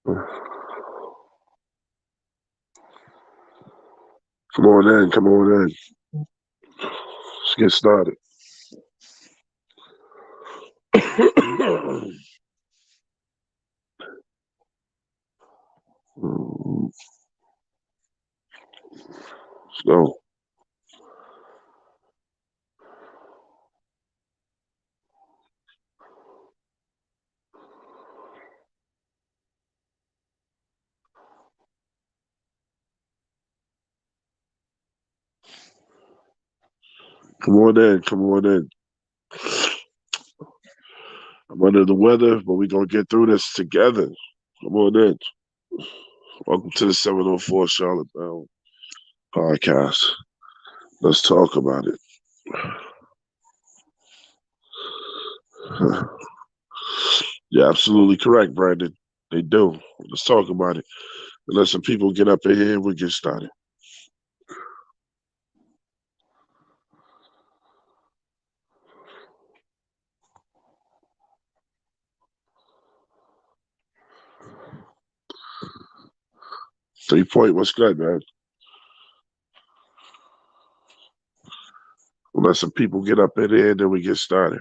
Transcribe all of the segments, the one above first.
Come on in, come on in. Let's get started. Let's go. Come on in, come on in. I'm under the weather, but we're going to get through this together. Come on in. Welcome to the 704 Charlotte Bound podcast. Let's talk about it. You're absolutely correct, Brandon. They do. Let's talk about it. And let some people get up in here, we'll get started. 3 point, what's good, man? We'll let some people get up in here, then we get started.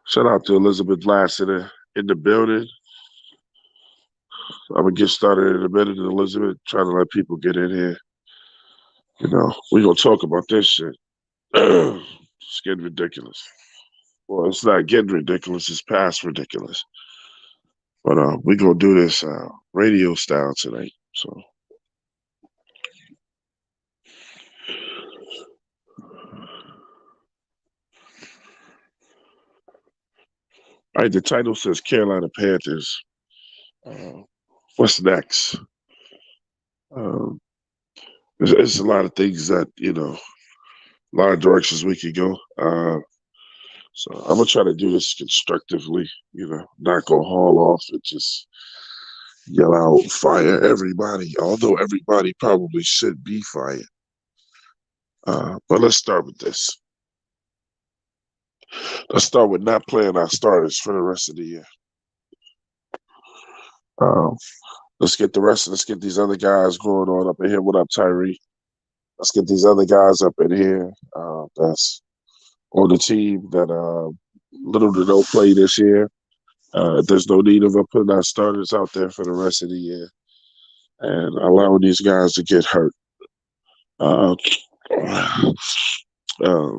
Shout out to Elizabeth Lassiter in the building. I'm gonna get started in a minute, Elizabeth. Trying to let people get in here. We're gonna talk about this shit. It's getting ridiculous. Well, it's not getting ridiculous, it's past ridiculous. But we're gonna do this radio style tonight. So all right, the title says Carolina Panthers. What's next? Um, there's a lot of things that, a lot of directions we could go. So I'm gonna try to do this constructively, not go haul off and just yell out, fire everybody, although everybody probably should be fired. But let's start with this. Let's start with not playing our starters for the rest of the year. Um, let's get these other guys going on up in here. What up, Tyree? Let's get these other guys up in here. That's on the team that little to no play this year. There's no need of putting our starters out there for the rest of the year and allowing these guys to get hurt. Uh, uh,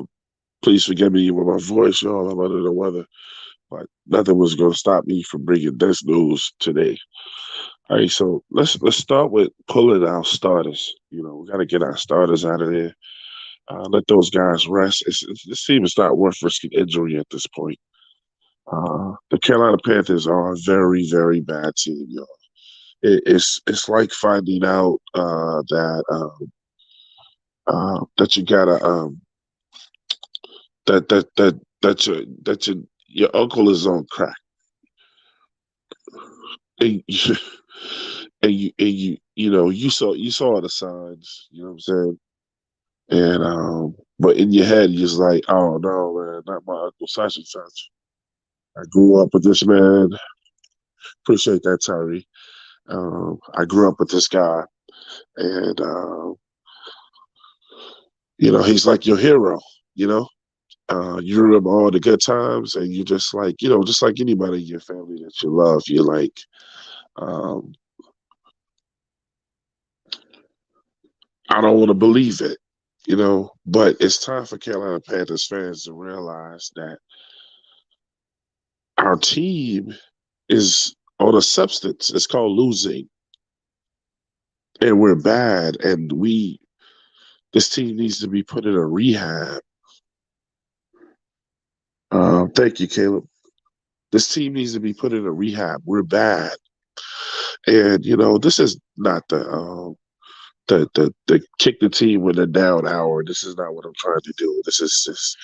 Please forgive me with my voice, y'all. I'm under the weather, but nothing was going to stop me from bringing this news today. All right, so let's start with pulling our starters. We got to get our starters out of there. Let those guys rest. This team is not worth risking injury at this point. The Carolina Panthers are a very, very bad team, y'all. It's like finding out that you gotta your uncle is on crack, and you, you saw the signs. You know what I'm saying? And but in your head, you're just like, oh no, man, not my uncle such and such. I grew up with this man. Appreciate that, Tyree. I grew up with this guy, and he's like your hero. You know, you remember all the good times, and you just like, just like anybody in your family that you love, you're like, um, I don't want to believe it, but it's time for Carolina Panthers fans to realize that our team is on a substance. It's called losing, and we're bad, and this team needs to be put in a rehab. Thank you, Caleb. This team needs to be put in a rehab. We're bad, and this is not the kick the team with a down hour. This is not what I'm trying to do. This is just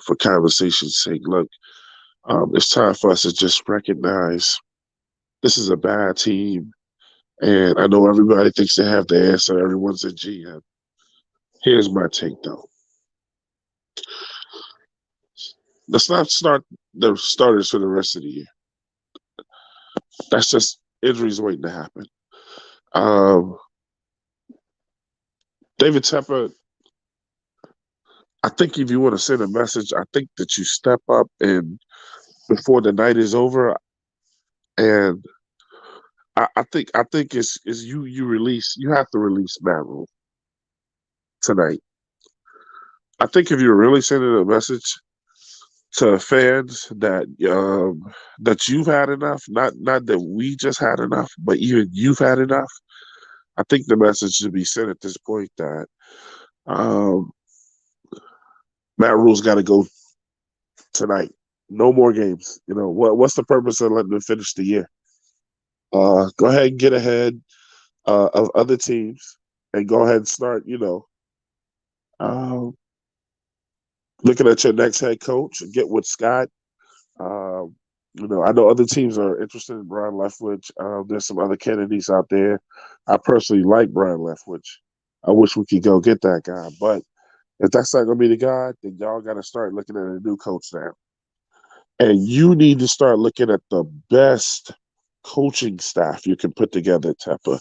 for conversation's sake. Look, it's time for us to just recognize this is a bad team, And I know everybody thinks they have the answer. Everyone's a GM. Here's my take, though. Let's not start the starters for the rest of the year. That's just injuries waiting to happen. Um, David Tepper, I think if you want to send a message, I think that you step up and before the night is over, and I think it's you have to release Matt Rule tonight. I think if you're really sending a message to fans that you've had enough, not that we just had enough, but even you've had enough. I think the message should be sent at this point that um, Matt Rule's got to go tonight. No more games. What's the purpose of letting them finish the year? Go ahead and get ahead of other teams and go ahead and start. Um, looking at your next head coach. Get with Scott. Um, I know other teams are interested in Brian Leftwich. There's some other candidates out there. I personally like Brian Leftwich. I wish we could go get that guy, but if that's not going to be the guy, then y'all got to start looking at a new coach now. And you need to start looking at the best coaching staff you can put together at Tampa,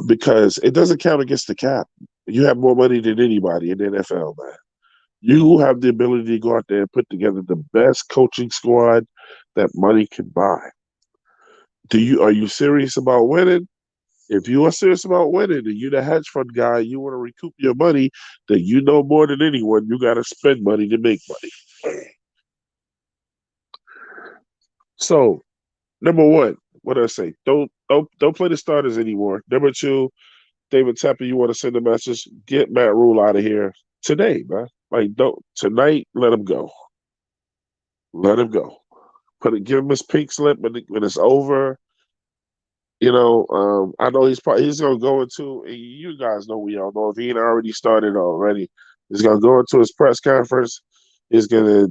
because it doesn't count against the cap. You have more money than anybody in the NFL, man. You have the ability to go out there and put together the best coaching squad that money can buy. Are you serious about winning? If you are serious about winning and you're the hedge fund guy, you want to recoup your money, then you know more than anyone, you got to spend money to make money. So, number one, what do I say? Don't play the starters anymore. Number two, David Tepper, you want to send a message? Get Matt Rule out of here today, man. Like, don't tonight. Let him go. Let him go. Give him his pink slip when it's over. I know he's gonna go into. You guys know, we all know, if he ain't already started already, he's gonna go into his press conference. He's gonna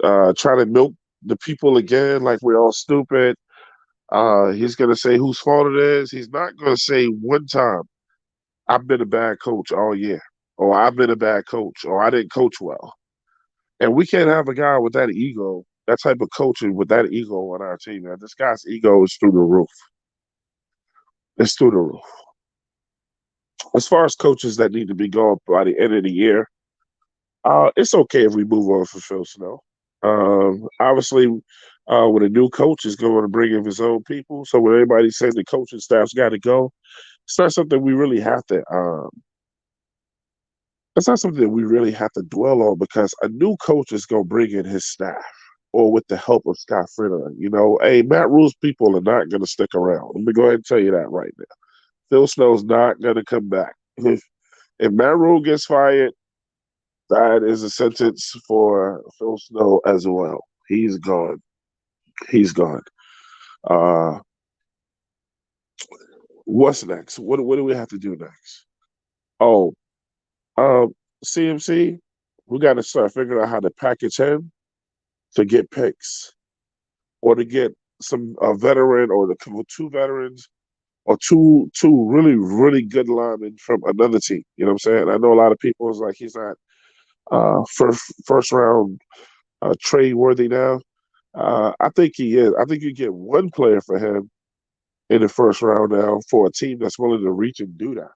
try to milk the people again, like we're all stupid. He's gonna say whose fault it is. He's not gonna say one time, "I've been a bad coach all year," or "I've been a bad coach," or "I didn't coach well." And we can't have a guy with that ego, that type of coaching with that ego on our team. Man. This guy's ego is through the roof. It's through the roof. As far as coaches that need to be gone by the end of the year, it's okay if we move on from Phil Snow. Obviously, with a new coach, is going to bring in his own people. So when everybody's saying the coaching staff's got to go, it's not something we really have to. It's not something that we really have to dwell on, because a new coach is going to bring in his staff, or with the help of Scott Fritter. Hey, Matt Rule's people are not going to stick around. Let me go ahead and tell you that right now. Phil Snow's not going to come back. If Matt Rule gets fired, that is a sentence for Phil Snow as well. He's gone. He's gone. Uh, what's next? What do we have to do next? Oh, um, CMC, we got to start figuring out how to package him to get picks, or to get some veteran, or two veterans, or two really really good linemen from another team. You know what I'm saying? I know a lot of people is like he's not first round trade worthy now. I think he is. I think you get one player for him in the first round now for a team that's willing to reach and do that.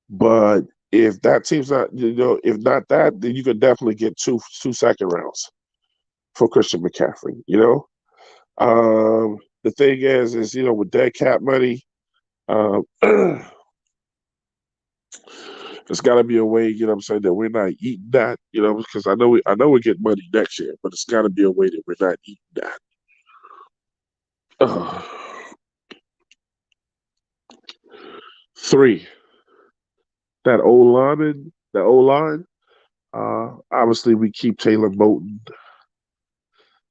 But if that team's not, if not that, then you could definitely get two second rounds for Christian McCaffrey. The thing is with dead cap money, there's got to be a way, you know what I'm saying, that we're not eating that, because I know we get money next year, but it's got to be a way that we're not eating that. Uh, three, that O line. Obviously, we keep Taylor Moton,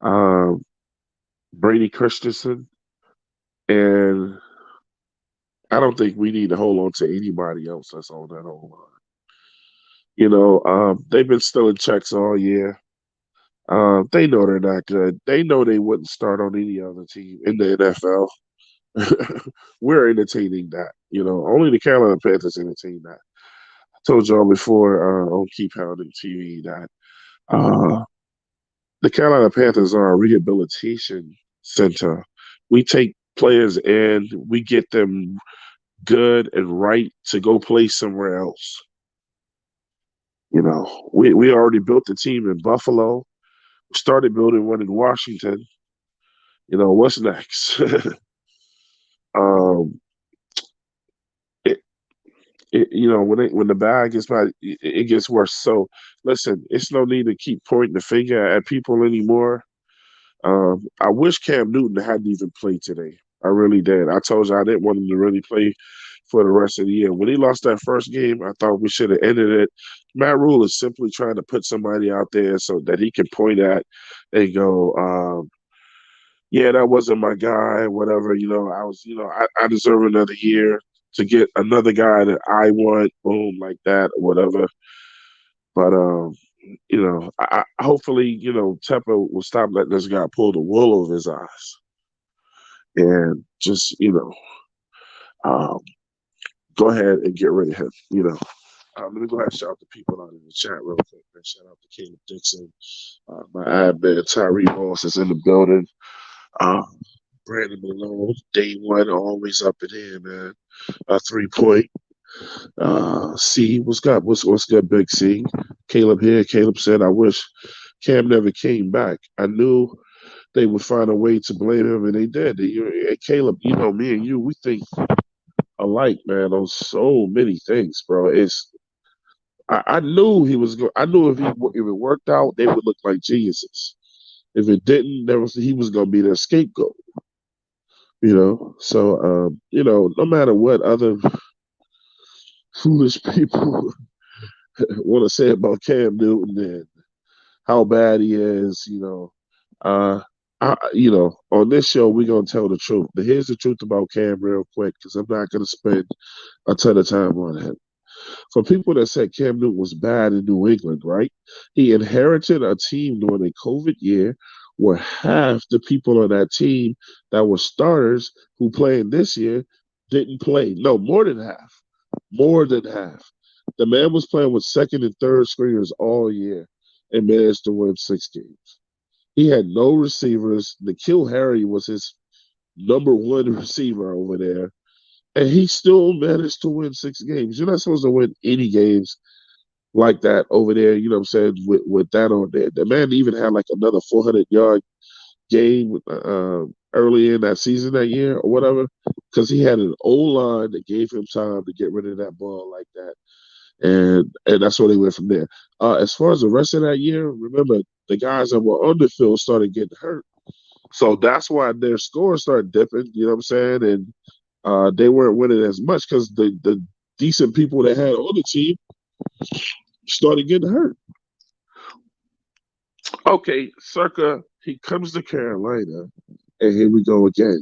um, Brady Christensen, and I don't think we need to hold on to anybody else that's on that O line. They've been stealing checks all year. They know they're not good. They know they wouldn't start on any other team in the NFL. We're entertaining that. Only the Carolina Panthers entertain that. I told y'all before on Keep Pounding TV that uh, the Carolina Panthers are a rehabilitation center. We take players in, we get them good and right to go play somewhere else. We already built the team in Buffalo. We started building one in Washington. What's next? um, it, when the bag gets bad, it gets worse. So listen, it's no need to keep pointing the finger at people anymore. I wish Cam Newton hadn't even played today. I really did. I told you I didn't want him to really play for the rest of the year. When he lost that first game, I thought we should have ended it. Matt Rule is simply trying to put somebody out there so that he can point at and go, yeah, that wasn't my guy, whatever. I deserve another year to get another guy that I want, boom, like that, or whatever. But hopefully, Tepper will stop letting this guy pull the wool over his eyes and just, um, go ahead and get rid of him. Let me go ahead and shout out the people out in the chat real quick. Man. Shout out to Caleb Dixon, my admin Tyree Moss is in the building. Uh, Brandon Malone, day one, always up in here, man. 3 point. C, what's good? What's good, Big C? Caleb here. Caleb said, I wish Cam never came back. I knew they would find a way to blame him, and they did. Caleb, me and you, we think alike, man, on so many things, bro. I knew he was going. I knew if it worked out, they would look like geniuses. If it didn't, he was going to be their scapegoat. So no matter what other foolish people want to say about Cam Newton and how bad he is, uh, on this show we're gonna tell the truth. But here's the truth about Cam, real quick, because I'm not gonna spend a ton of time on him. For people that said Cam Newton was bad in New England, right? He inherited a team during a COVID year where half the people on that team that were starters who playing this year didn't play. No, more than half. More than half. The man was playing with second and third stringers all year and managed to win 6 games. He had no receivers. N'Keal Harry was his number one receiver over there, and he still managed to win 6 games. You're not supposed to win any games like that over there, you know what I'm saying, with that on there. The man even had like another 400-yard game early in that season that year or whatever, because he had an O-line that gave him time to get rid of that ball like that. And that's where they went from there. As far as the rest of that year, remember, the guys that were on the field started getting hurt. So that's why their scores started dipping, you know what I'm saying? And they weren't winning as much because the decent people that had on the team started getting hurt. Okay, Circa, he comes to Carolina, and here we go again.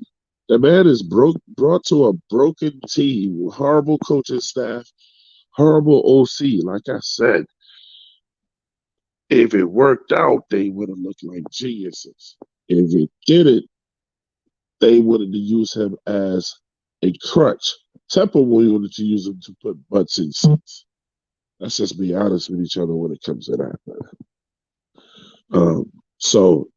The man is brought to a broken team with horrible coaching staff, horrible OC. Like I said, if it worked out, they would have looked like geniuses. If it didn't, they wanted to use him as a crutch. Temple wanted to use him to put butts in seats. Let's just be honest with each other when it comes to that. So,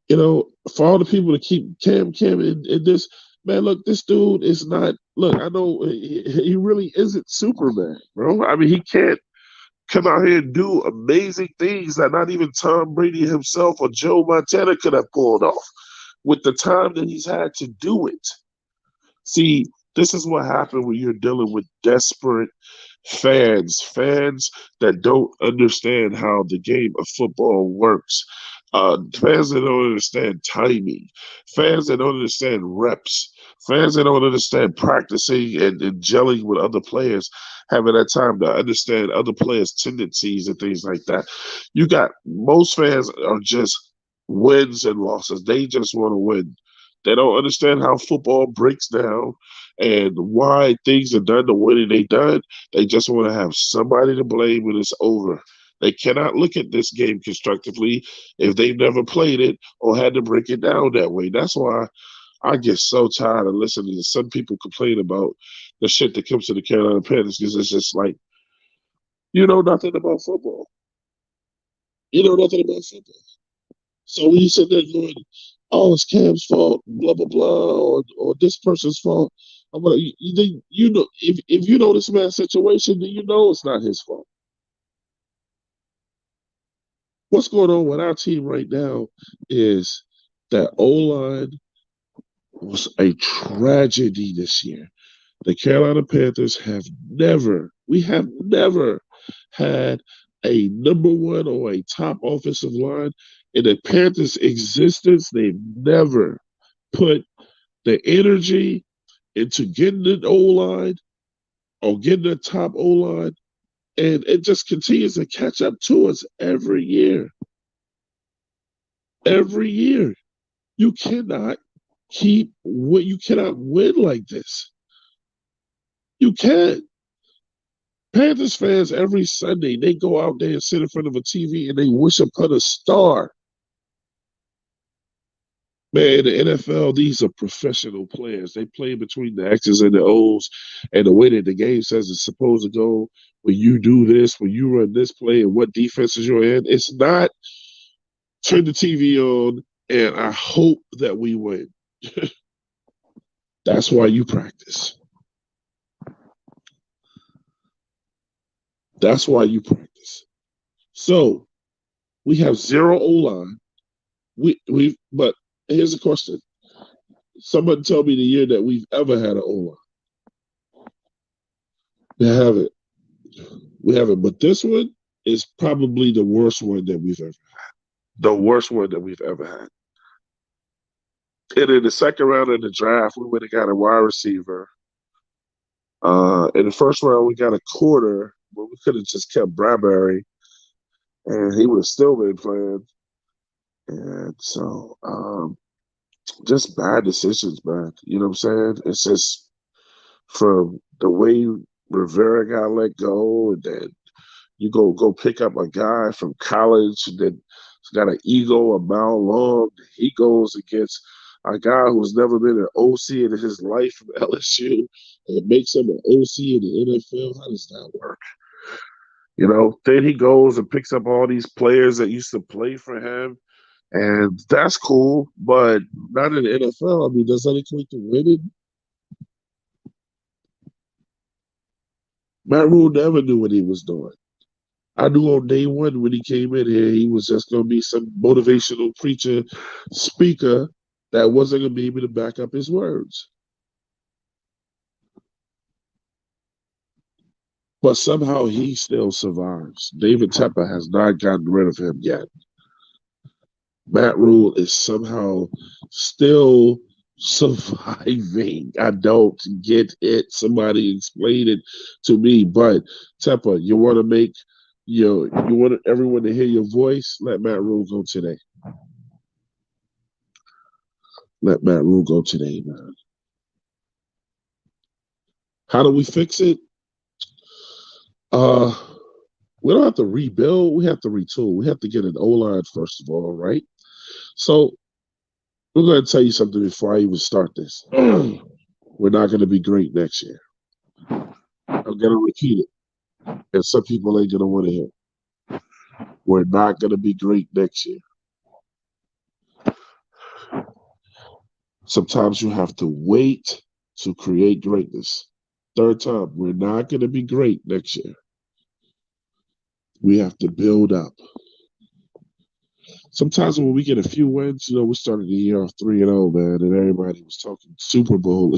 for all the people to keep Cam in this, man, look, this dude is not, look, I know he really isn't Superman, bro. I mean, he can't come out here and do amazing things that not even Tom Brady himself or Joe Montana could have pulled off with the time that he's had to do it. See, this is what happened when you're dealing with desperate fans that don't understand how the game of football works. Fans that don't understand timing, fans that don't understand reps, fans that don't understand practicing and gelling with other players, having that time to understand other players' tendencies and things like that. You got most fans are just wins and losses. They just want to win. They don't understand how football breaks down and why things are done the way they done. They just want to have somebody to blame when it's over. They cannot look at this game constructively if they've never played it or had to break it down that way. That's why I get so tired of listening to some people complain about the shit that comes to the Carolina Panthers because it's just like you know nothing about football. You know nothing about football. So when you sit there going, "Oh, it's Cam's fault," blah blah blah, or this person's fault, I'm gonna you know if you know this man's situation, then you know it's not his fault. What's going on with our team right now is that O line was a tragedy this year. The Carolina Panthers we have never had a number one or a top offensive line in the Panthers' existence. They've never put the energy into getting the O line or getting the top O line, and it just continues to catch up to us every year. Every year, you cannot keep what you cannot win like this. You can't. Panthers fans every Sunday they go out there and sit in front of a TV and they wish upon a star. Man, in the NFL, these are professional players. They play between the X's and the O's, and the way that the game says it's supposed to go. When you do this, when you run this play, and what defenses you're in, it's not turn the TV on and I hope that we win. That's why you practice. That's why you practice. So we have zero O line. But here's a question. Someone tell me the year that we've ever had an O line. We haven't. We haven't. But this one is probably the worst one that we've ever had. The worst one that we've ever had. And in the second round of the draft, we would have got a wide receiver. In the first round, we got a quarter, but we could have just kept Bradbury, and he would have still been playing. And so, just bad decisions, man. You know what I'm saying? It's just from the way Rivera got let go, and then you go pick up a guy from college that has got an ego a mile long. He goes against a guy who's never been an OC in his life from LSU and makes him an OC in the NFL. How does that work? You know, then he goes and picks up all these players that used to play for him, and that's cool, but not in the NFL. I mean, does that equate to winning? Matt Rule never knew what he was doing. I knew on day one when he came in here, he was just going to be some motivational preacher, speaker that wasn't going to be able to back up his words. But somehow he still survives. David Tepper has not gotten rid of him yet. Matt Rule is somehow still surviving. I don't get it. Somebody explain it to me. But Tepper, you want to make you want everyone to hear your voice? Let Matt Rule go today. Let Matt Rule go today, man. How do we fix it? Uh, we don't have to rebuild. We have to retool. We have to get an O line first of all, right? So we're going to tell you something before I even start this. We're not going to be great next year. I'm going to repeat it, and some people ain't going to want to hear it. We're not going to be great next year. Sometimes you have to wait to create greatness. Third time, we're not going to be great next year. We have to build up. Sometimes when we get a few wins, we started the year off 3-0, man, and everybody was talking Super Bowl.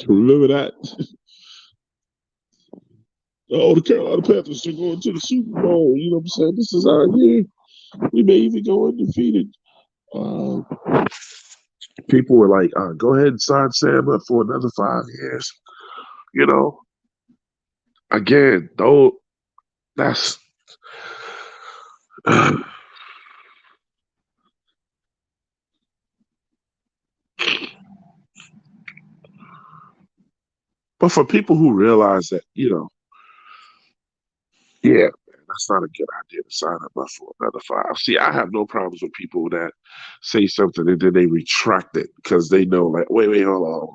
Remember that? Oh, the Carolina Panthers are going to the Super Bowl. You know what I'm saying? This is our year. We may even go undefeated. People were like, go ahead and sign Sam up for another 5 years. You know, again, though, that's. But for people who realize that, yeah, that's not a good idea to sign up for another 5. See, I have no problems with people that say something and then they retract it because they know, like, wait, hold on.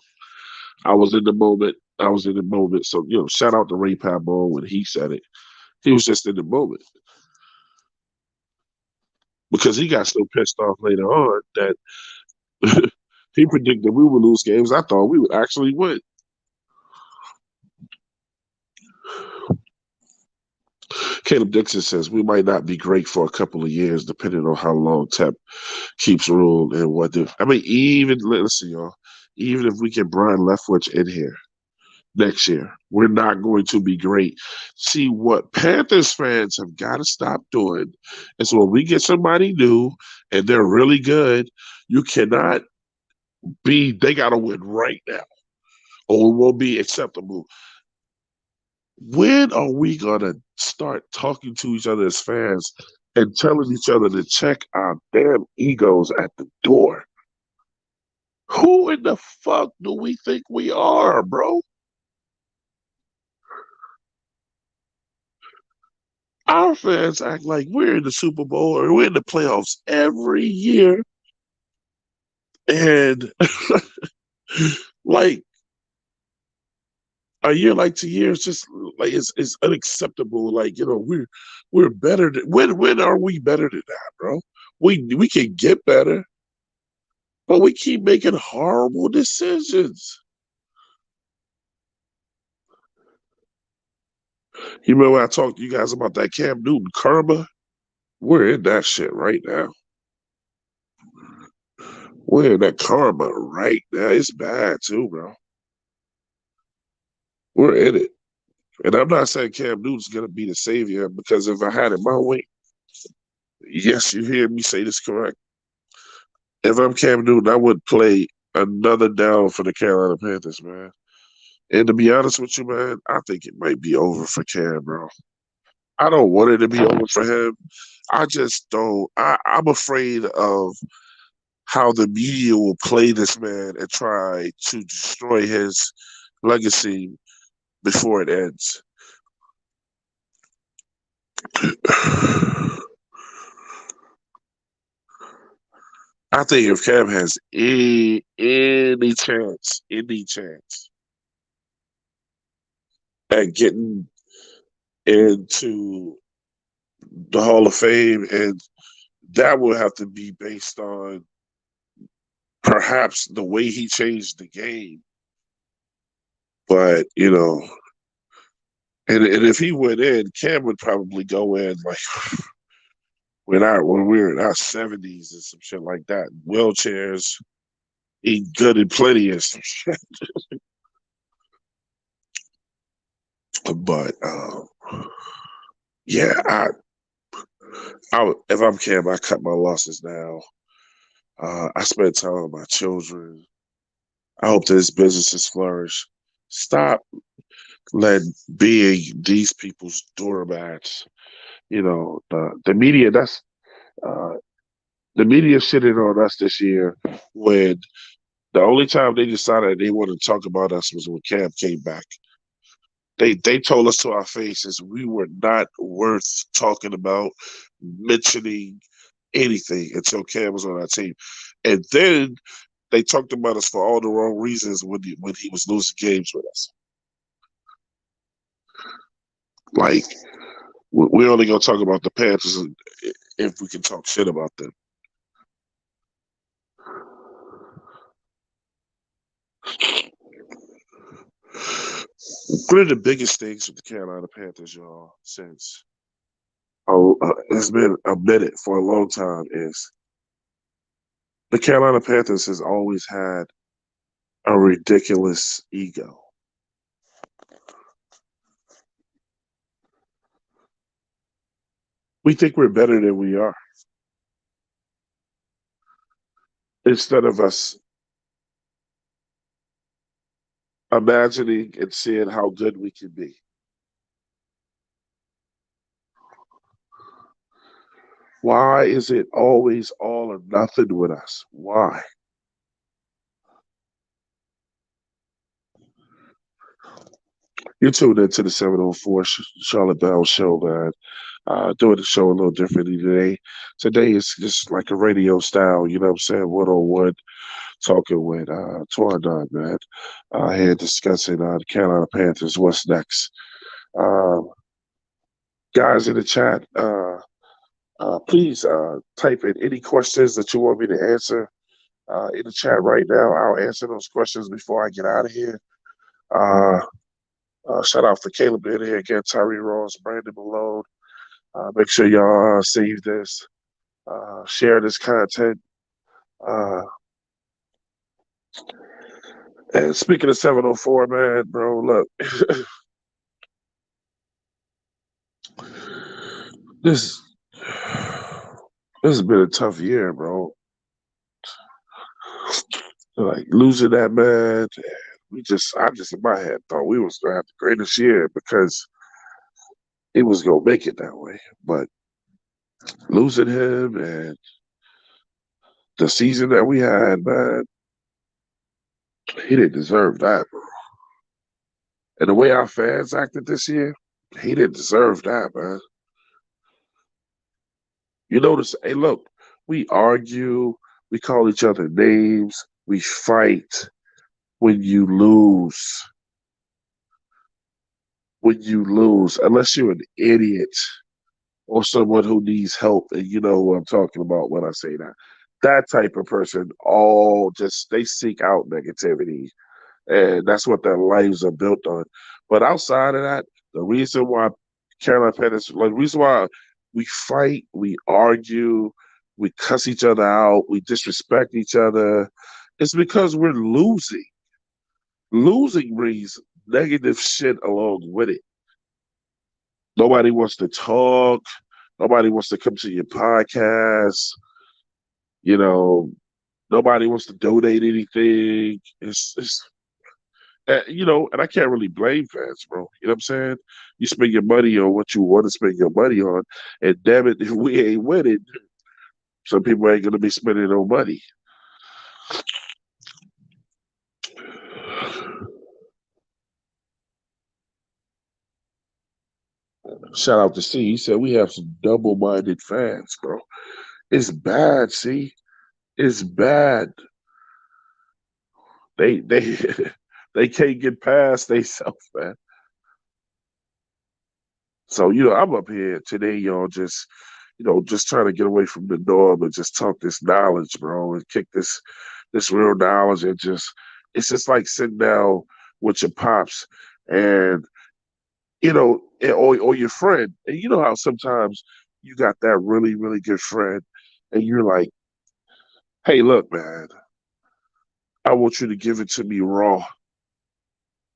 I was in the moment. I was in the moment. So, shout out to Ray Pablo when he said it. He was just in the moment because he got so pissed off later on that he predicted we would lose games. I thought we would actually win. Caleb Dixon says we might not be great for a couple of years, depending on how long Tep keeps rule and what if. I mean, even listen, y'all. Even if we get Brian Leftwich in here next year, we're not going to be great. See, what Panthers fans have got to stop doing is when we get somebody new and they're really good, you cannot be. They got to win right now, or it won't be acceptable. When are we gonna start talking to each other as fans and telling each other to check our damn egos at the door? Who in the fuck do we think we are, bro? Our fans act like we're in the Super Bowl or we're in the playoffs every year. And like a year like 2 years, just like it's unacceptable. Like, we're better than when are we better than that, bro? We can get better, but we keep making horrible decisions. You remember when I talked to you guys about that Cam Newton karma? We're in that shit right now. We're in that karma right now. It's bad too, bro. We're in it. And I'm not saying Cam Newton's gonna be the savior because if I had it my way, yes, you hear me say this correct. If I'm Cam Newton, I would play another down for the Carolina Panthers, man. And to be honest with you, man, I think it might be over for Cam, bro. I don't want it to be over for him. I just don't. I'm afraid of how the media will play this man and try to destroy his legacy before it ends. I think if Cam has any chance at getting into the Hall of Fame, and that will have to be based on perhaps the way he changed the game. But and if he went in, Cam would probably go in like when we were in our 70s and some shit like that, wheelchairs, eat good and plenty and some shit. But yeah, if I'm Cam, I cut my losses now. I spend time with my children. I hope that his businesses flourish. Stop letting being these people's doormats. The media. Uh, the media shitted on us this year when the only time they decided they wanted to talk about us was when Cam came back. They told us to our faces we were not worth talking about, mentioning anything until Cam was on our team. And then they talked about us for all the wrong reasons when he was losing games with us. Like, we're only gonna talk about the Panthers if we can talk shit about them. One of the biggest things with the Carolina Panthers, y'all, since it's been a minute for a long time, is the Carolina Panthers has always had a ridiculous ego. We think we're better than we are. Instead of us imagining and seeing how good we can be. Why is it always all or nothing with us? Why? You tuned into the 704 Charlotte Bell show, man. Doing the show a little differently today. Today is just like a radio style, you know what I'm saying? One on one, talking with Torndon, man. Here discussing the Carolina Panthers, what's next. Um, Guys in the chat, please type in any questions that you want me to answer in the chat right now. I'll answer those questions before I get out of here. Uh, Shout out for Caleb being here again, Tyree Ross, Brandon Malone. Make sure y'all save this, share this content. Uh, and speaking of 704, man, bro, look, this this has been a tough year, bro. Like losing that man, I just in my head thought we was gonna have the greatest year because it was gonna make it that way. But losing him and the season that we had, man, he didn't deserve that, bro. And the way our fans acted this year, he didn't deserve that, man. You notice, hey, look, we argue, we call each other names, we fight. When you lose, unless you're an idiot or someone who needs help, and you know who I'm talking about when I say that. That type of person, all just they seek out negativity, and that's what their lives are built on. But outside of that, the reason why Carolina Panthers, like the reason why we fight, we argue, we cuss each other out, we disrespect each other, it's because we're losing. Losing brings negative shit along with it. Nobody wants to talk. Nobody wants to come to your podcast. You know, nobody wants to donate anything. And I can't really blame fans, bro. You know what I'm saying? You spend your money on what you want to spend your money on, and damn it, if we ain't winning, some people ain't gonna be spending no money. Shout out to C. He said we have some double-minded fans, bro. It's bad, C. It's bad. They they can't get past themselves, man. So, I'm up here today, y'all, just trying to get away from the norm and just talk this knowledge, bro, and kick this real knowledge and it's just like sitting down with your pops and or your friend. And you know how sometimes you got that really, really good friend and you're like, hey, look, man, I want you to give it to me raw.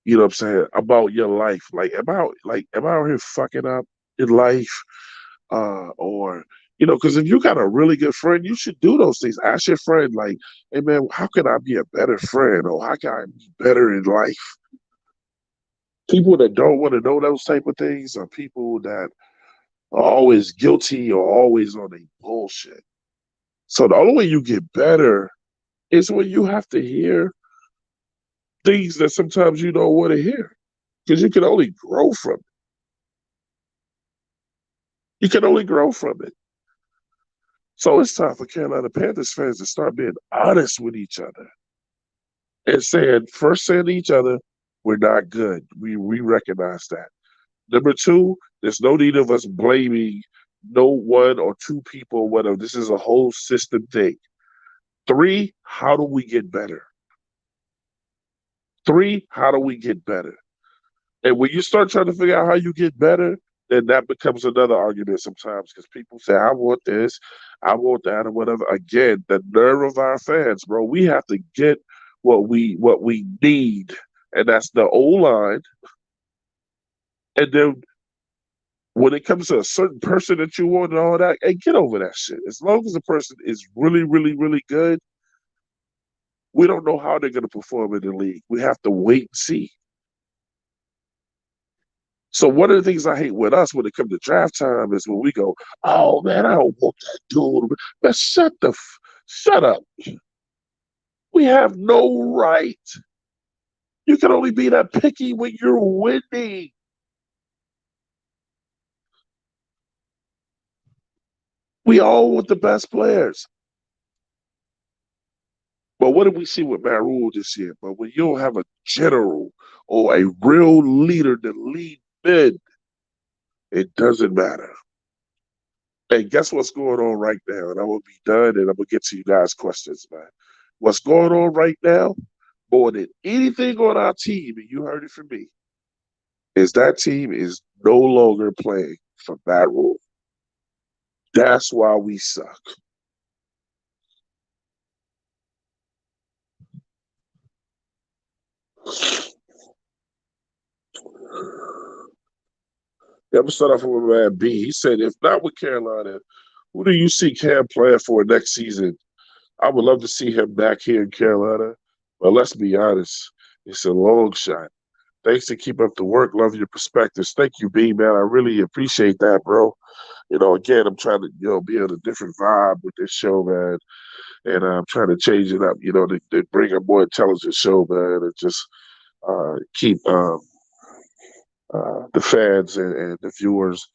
You know what I'm saying? About your life. Am I out here fucking up in life? Or because if you got a really good friend, you should do those things. Ask your friend, like, hey man, how can I be a better friend, or how can I be better in life? People that don't want to know those type of things are people that are always guilty or always on a bullshit. So the only way you get better is when you have to hear things that sometimes you don't want to hear, because you can only grow from it. You can only grow from it. So it's time for Carolina Panthers fans to start being honest with each other and saying to each other, we're not good. We recognize that. Number two, there's no need of us blaming no one or two people, whatever. This is a whole system thing. Three, how do we get better? Three, how do we get better? And when you start trying to figure out how you get better, then that becomes another argument sometimes because people say, I want this, I want that, or whatever. Again, the nerve of our fans, bro. We have to get what we need. And that's the O line. And then when it comes to a certain person that you want and all that, hey, get over that shit. As long as the person is really, really, really good, we don't know how they're going to perform in the league. We have to wait and see. So one of the things I hate with us when it comes to draft time is when we go, "Oh man, I don't want that dude." But shut up. We have no right. You can only be that picky when you're winning. We all want the best players. But what did we see with Matt Rule this year? But when you don't have a general or a real leader to lead men, it doesn't matter. And guess what's going on right now? And I'm gonna be done and I'm gonna get to you guys' questions, man. What's going on right now, more than anything on our team, and you heard it from me, is that team is no longer playing for Matt Rule. That's why we suck. Yeah, I'm gonna start off with my man B. He said, if not with Carolina, who do you see Cam playing for next season? I would love to see him back here in Carolina, but let's be honest, it's a long shot. Thanks to keep up the work. Love your perspectives. Thank you, B, man. I really appreciate that, bro. Again, I'm trying to, be on a different vibe with this show, man. And I'm trying to change it up, to bring a more intelligent show, man, and just keep the fans and the viewers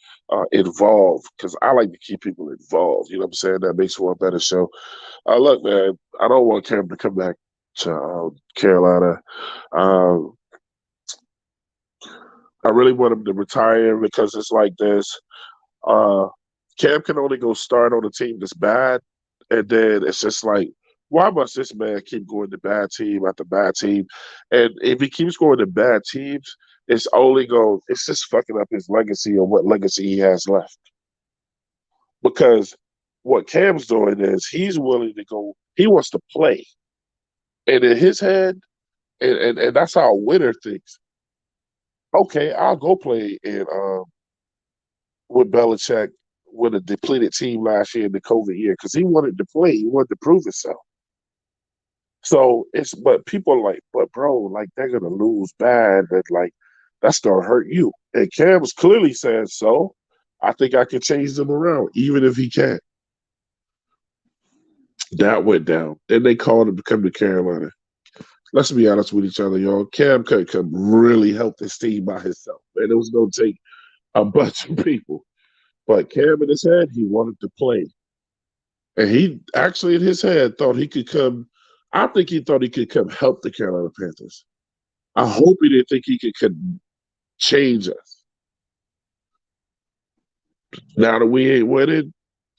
involved because I like to keep people involved. You know what I'm saying? That makes for a better show. Look, man, I don't want Cam to come back to Carolina. Um, I really want him to retire because it's like this. Uh, Cam can only go start on a team that's bad, and then it's just like, why must this man keep going to bad team after bad team? And if he keeps going to bad teams, it's just fucking up his legacy or what legacy he has left. Because what Cam's doing is he's willing to go, he wants to play. And in his head, and that's how a winner thinks. Okay, I'll go play in with Belichick with a depleted team last year in the COVID year because he wanted to play. He wanted to prove himself. So but people are like, but bro, like they're gonna lose bad. That's gonna hurt you. And Cam's clearly saying so. I think I can change them around, even if he can't. That went down. Then they called him to come to Carolina. Let's be honest with each other, y'all. Cam could really help this team by himself, and it was gonna take a bunch of people. But Cam in his head, he wanted to play. And he actually in his head thought he could come. I think he thought he could come help the Carolina Panthers. I hope he didn't think he could change us. Now that we ain't winning,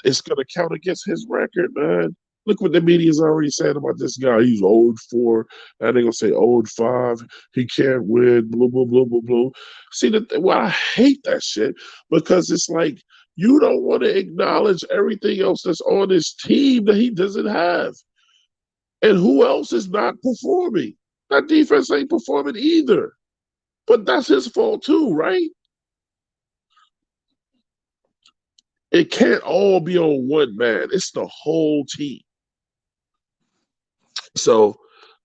it's gonna count against his record, man. Look what the media's already saying about this guy. He's old 4. And they're gonna say old 5. He can't win. Blah blah blah blah blah. See well, I hate that shit because it's like you don't want to acknowledge everything else that's on his team that he doesn't have. And who else is not performing? That defense ain't performing either. But that's his fault too, right? It can't all be on one man. It's the whole team. So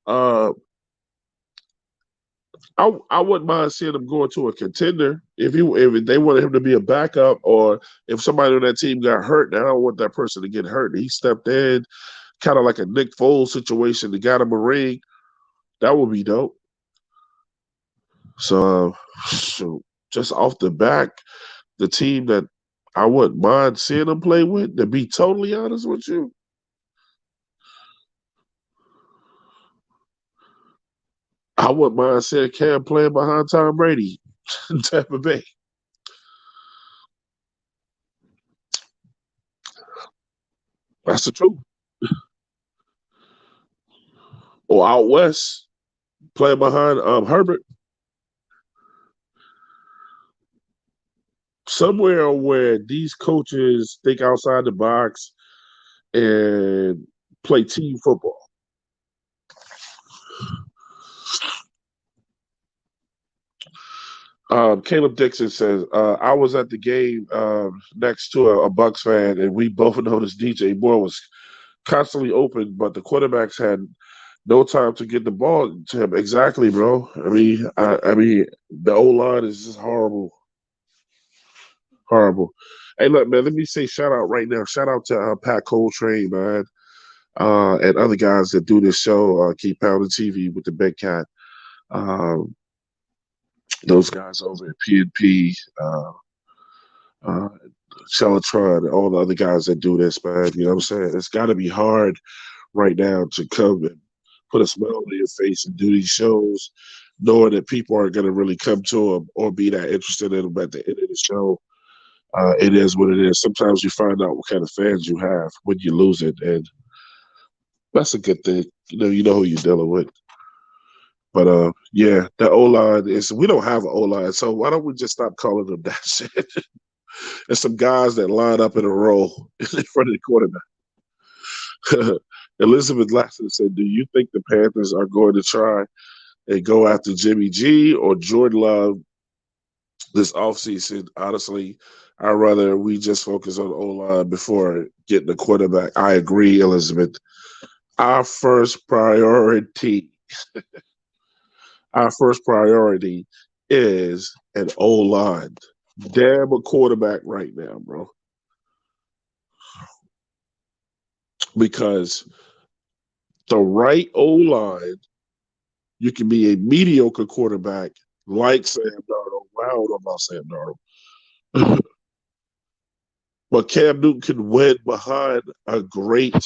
uh I wouldn't mind seeing him going to a contender if they wanted him to be a backup or if somebody on that team got hurt. I don't want that person to get hurt. He stepped in, kind of like a Nick Foles situation. They got him a ring. That would be dope. So just off the back, the team that I wouldn't mind seeing him play with, to be totally honest with you, I wouldn't mind seeing Cam playing behind Tom Brady in Tampa Bay. That's the truth. Or out west, playing behind Herbert, somewhere where these coaches think outside the box and play team football. Caleb Dixon says, I was at the game next to a Bucks fan, and we both noticed DJ Moore was constantly open, but the quarterbacks had no time to get the ball to him. Exactly, bro. I mean, the O line is just horrible, horrible. Hey, look, man. Let me say shout out right now. Shout out to Pat Coltrane, man, and other guys that do this show. Keep pounding TV with the big cat. Um, those guys over at PNP. Uh, Shellatron, and all the other guys that do this, man. You know what I'm saying? It's got to be hard right now to come and put a smile on your face and do these shows, knowing that people aren't going to really come to them or be that interested in them at the end of the show. It is what it is. Sometimes you find out what kind of fans you have when you lose it, and that's a good thing. You know who you're dealing with. But yeah, the O line is. We don't have an O line, so why don't we just stop calling them that shit? There's some guys that line up in a row in front of the quarterback. Elizabeth Lasson said, "Do you think the Panthers are going to try and go after Jimmy G or Jordan Love this offseason? Honestly, I'd rather we just focus on O line before getting the quarterback." I agree, Elizabeth. Our first priority, our first priority is an O line. Damn a quarterback right now, bro. Because the right O line, you can be a mediocre quarterback like Sam Darnold. Well, I don't know about Sam Darnold. But Cam Newton can win behind a great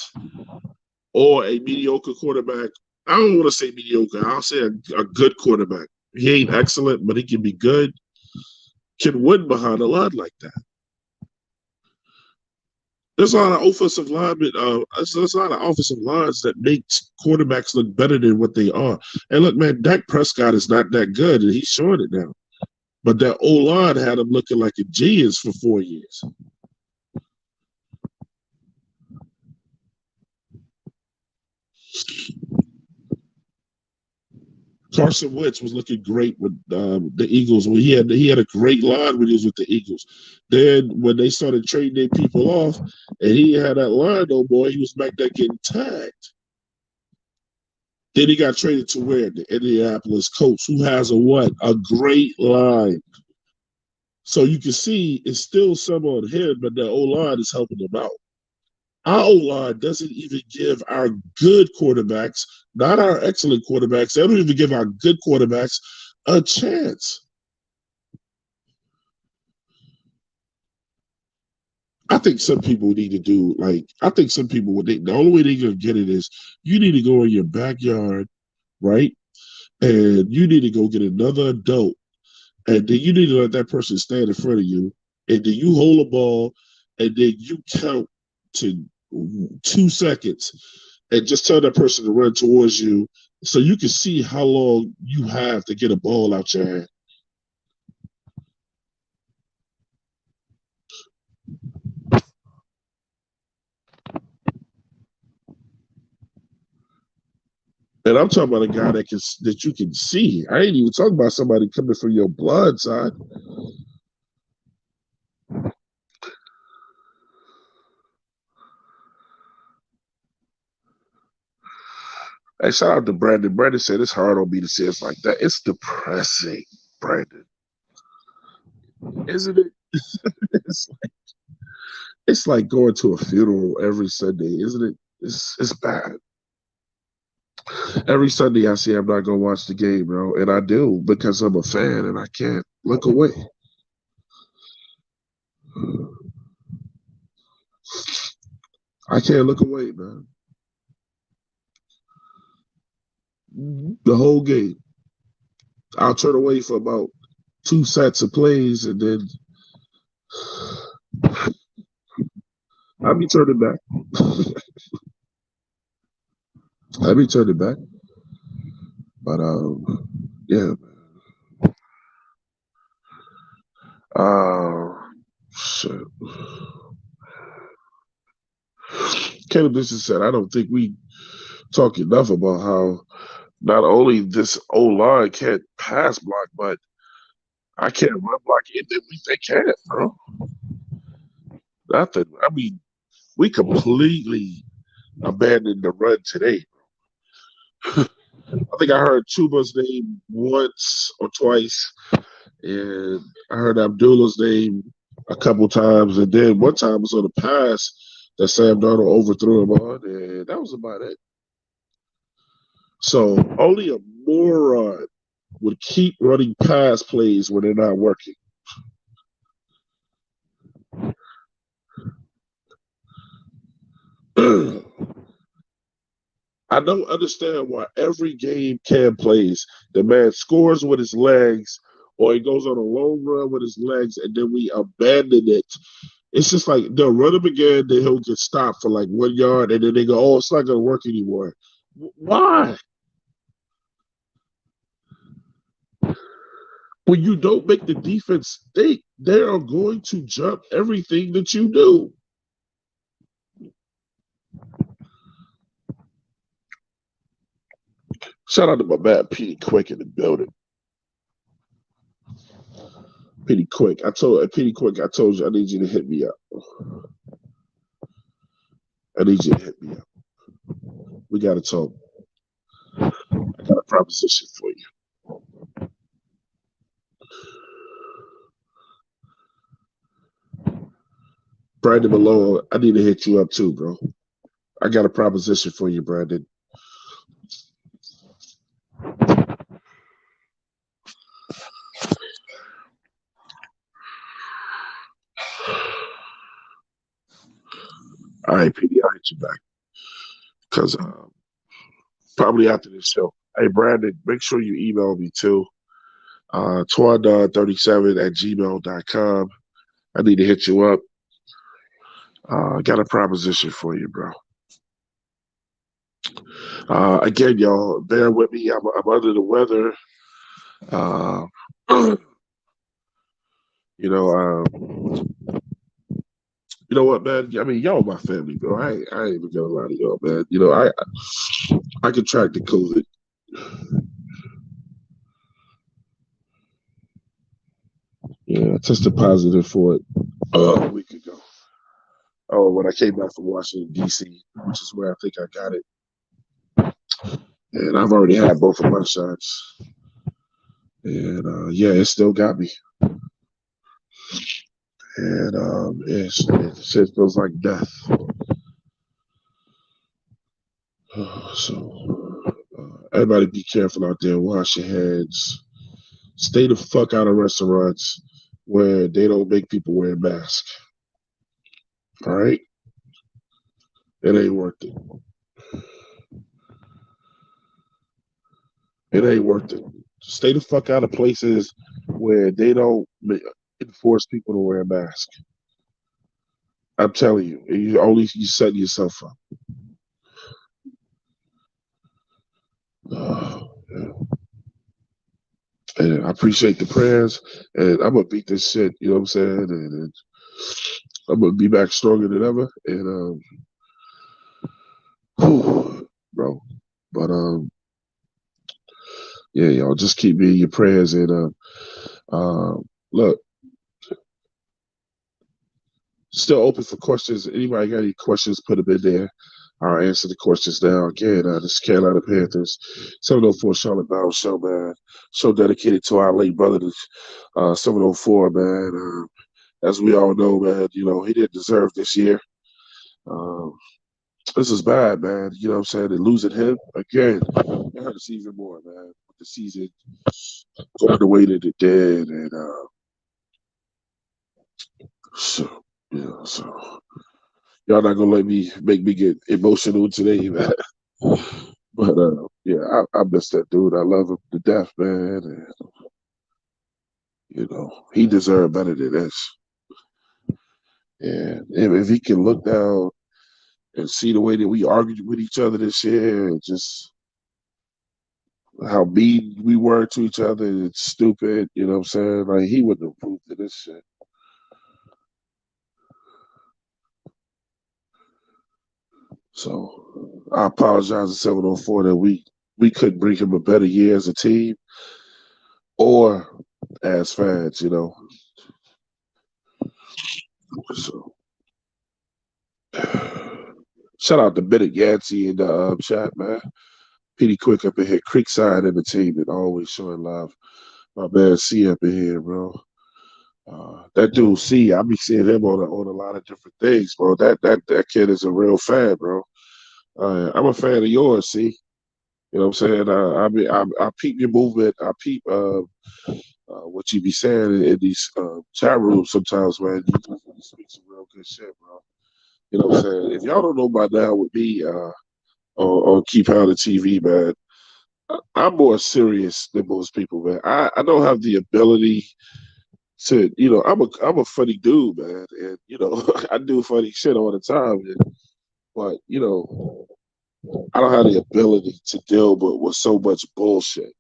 or a mediocre quarterback. I don't want to say mediocre. I'll say a good quarterback. He ain't excellent, but he can be good. Can win behind a line like that. There's a lot of offensive linemen. There's a lot of offensive lines that makes quarterbacks look better than what they are. And look, man, Dak Prescott is not that good, and he's showing it now. But that O line had him looking like a genius for 4 years. Carson Wentz was looking great with the Eagles. When he had a great line when he was with the Eagles. Then when they started trading their people off, and he had that line, oh boy, he was back there getting tagged. Then he got traded to where? The Indianapolis Colts, who has a what? A great line. So you can see it's still some on him, but the O line is helping him out. Our O line doesn't even give our good quarterbacks, not our excellent quarterbacks, they don't even give our good quarterbacks a chance. I think some people need to do I think some people the only way they're gonna get it is you need to go in your backyard, right? And you need to go get another adult, and then you need to let that person stand in front of you, and then you hold a ball, and then you count to 2 seconds, and just tell that person to run towards you, so you can see how long you have to get a ball out your hand. And I'm talking about a guy that you can see. I ain't even talking about somebody coming from your blood side. Hey, shout out to Brandon. Brandon said it's hard on me to say it's like that. It's depressing, Brandon. Isn't it? it's, like, it's like going to a funeral every Sunday, isn't it? It's bad. Every Sunday I say I'm not gonna watch the game, bro, and I do because I'm a fan and I can't look away. I can't look away, man. The whole game. I'll turn away for about 2 sets of plays and then I'll be turning back. I'll be turning back. But yeah. Uh shit. Caleb Dixon said, I don't think we talk enough about how not only this O line can't pass block, but I can't run block either. They can't, bro. Nothing. I mean, we completely abandoned the run today. I think I heard Chuba's name once or twice, and I heard Abdullah's name a couple times, and then one time was on a pass that Sam Darnold overthrew him on, and that was about it. So only a moron would keep running pass plays when they're not working. I don't understand why every game Cam plays, the man scores with his legs, or he goes on a long run with his legs, and then we abandon it. It's just like they'll run him again, then he'll get stopped for like 1 yard, and then they go, "Oh, it's not going to work anymore." Why? When you don't make the defense think, they are going to jump everything that you do. Shout out to my man Petey Quick in the building. Petey Quick, I told you I need you to hit me up. I need you to hit me up. We got to talk. I got a proposition for you. Brandon Malone, I need to hit you up too, bro. I got a proposition for you, Brandon. All right, Petey, I'll hit you back. Because probably after this show. Hey, Brandon, make sure you email me too. Twadon37@gmail.com. I need to hit you up. I got a proposition for you, bro. Again, y'all, bear with me. I'm under the weather. Uh, you know, you know what, man? I mean, y'all my family, bro. I ain't even gonna lie to y'all, man. You know, I contracted COVID. Yeah, I tested positive for it a week ago. Oh, when I came back from Washington D.C., which is where I think I got it, and I've already had both of my shots, and yeah, it still got me, and it shit feels like death. So everybody, be careful out there. Wash your hands. Stay the fuck out of restaurants where they don't make people wear masks. All right, it ain't worth it. It ain't worth it. Stay the fuck out of places where they don't enforce people to wear a mask. I'm telling you, you setting yourself up. Yeah. And I appreciate the prayers, and I'm gonna beat this shit. You know what I'm saying? And I'm gonna be back stronger than ever. And bro, but yeah, y'all just keep me in your prayers. And look, still open for questions. Anybody got any questions? Put them in there. I'll answer the questions now. Again, this is Carolina Panthers, 704 Charlotte Battle Show, man. Show dedicated to our late brother, 704, man. As we all know, man, you know, he didn't deserve this year. Um, this is bad, man. You know what I'm saying? And losing him, again, it hurts even more, man. With the season going the way that it did. And so, so y'all not going to make me get emotional today, man. But yeah, I miss that dude. I love him to death, man. And you know, he deserved better than this. And if he can look down and see the way that we argued with each other this year, and just how mean we were to each other, it's stupid. You know what I'm saying? Like he wouldn't have approved of this shit. So I apologize to 704 that we couldn't bring him a better year as a team or as fans. You know. So shout out to Bennett Yancey in the chat, man. Petey Quick up in here, Creekside Entertainment, always showing love. My man C up in here, bro. That dude C, I be seeing him on a lot of different things, bro. That kid is a real fan, bro. I'm a fan of yours, C. You know what I'm saying? I peep your movement. I peep what you be saying in these chat rooms sometimes, man. You speak some real good shit, bro. You know what I'm saying? If y'all don't know by now with me, on Keep Pounding TV, man, I'm more serious than most people, man. I don't have the ability to, I'm a funny dude, man, and I do funny shit all the time, but I don't have the ability to deal with so much bullshit.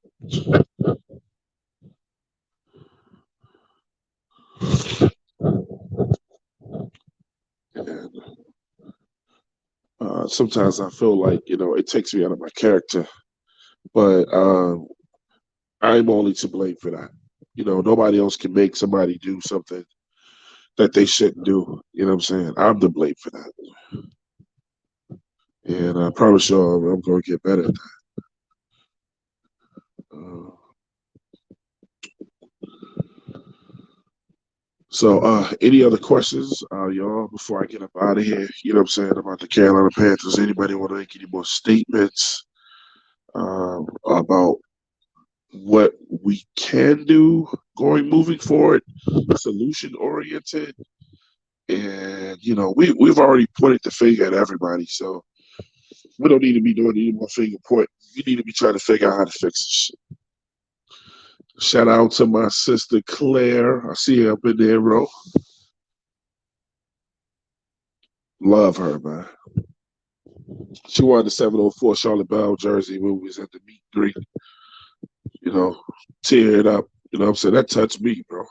And sometimes I feel like it takes me out of my character, but I'm only to blame for that. Nobody else can make somebody do something that they shouldn't do. You know what I'm saying? I'm to blame for that. And I promise y'all I'm going to get better at that. Uh, so, any other questions, y'all, before I get up out of here? You know what I'm saying about the Carolina Panthers? Anybody want to make any more statements about what we can do moving forward, solution oriented? And we've already pointed the finger at everybody, so we don't need to be doing any more finger point. We need to be trying to figure out how to fix this shit. Shout out to my sister Claire. I see her up in there, bro. Love her, man. She wore the 704 Charlotte Bell jersey when we was at the meet and greet. Tear it up. You know what I'm saying? That touched me, bro.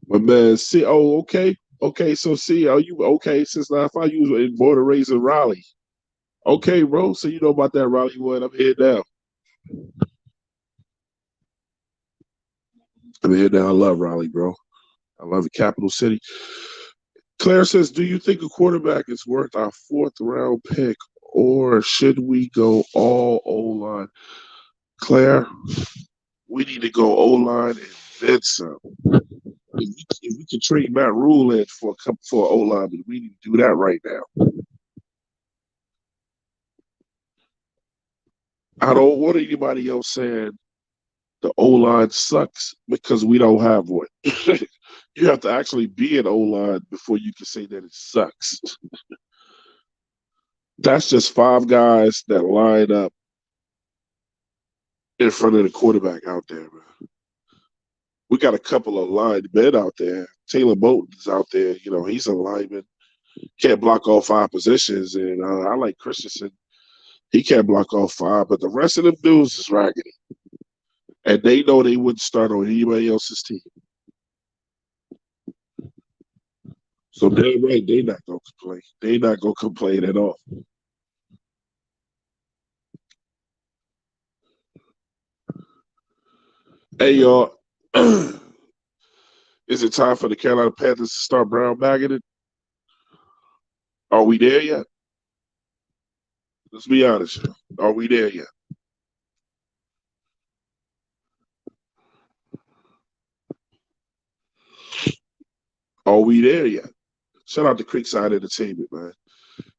But man, see, oh, okay. Okay, so see, are you okay since I thought you was born and raised in Raleigh? Okay, bro. So you know about that Raleigh one. I'm here now. I'm here now. I love Raleigh, bro. I love the capital city. Claire says, do you think a quarterback is worth our fourth round pick, or should we go all O line? Claire, we need to go O line and then some. If we can trade Matt Rule in for O line, but we need to do that right now. I don't want anybody else saying the O line sucks because we don't have one. You have to actually be an O line before you can say that it sucks. That's just five guys that line up in front of the quarterback out there, man. We got a couple of line men out there. Taylor Moton's out there. He's a lineman. Can't block all five positions. And I like Christensen. He can't block all five. But the rest of them dudes is raggedy. And they know they wouldn't start on anybody else's team. So they're right. They're not going to complain. They're not going to complain at all. Hey, y'all. Is it time for the Carolina Panthers to start brown bagging it? Are we there yet? Let's be honest. Are we there yet? Are we there yet? Shout out to Creekside Entertainment, man.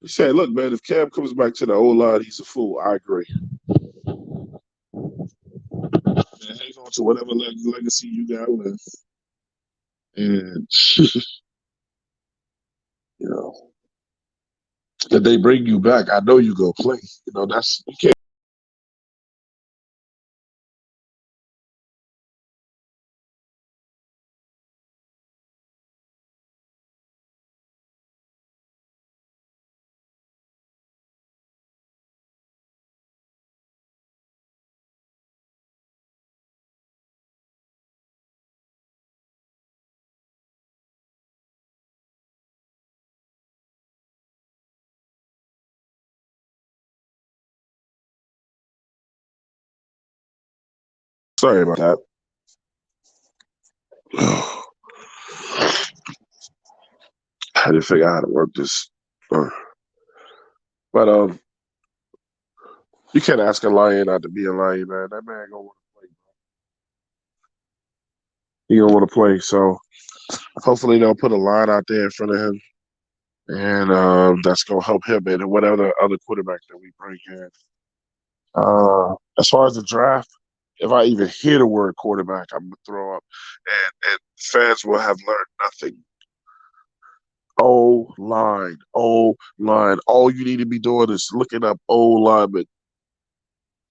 He said, look, man, if Cam comes back to the old line, he's a fool. I agree. Man, hang on to whatever legacy you got left. And, you know, if they bring you back, I know you go play. That's, you can't. Sorry about that. I didn't figure out how to work this. But you can't ask a lion not to be a lion, man. That man gonna want to play. He gonna want to play. So hopefully they'll put a line out there in front of him, and that's gonna help him and whatever other quarterback that we bring in. As far as the draft, if I even hear the word quarterback, I'm gonna throw up, and fans will have learned nothing. O line, O line. All you need to be doing is looking up O lineman.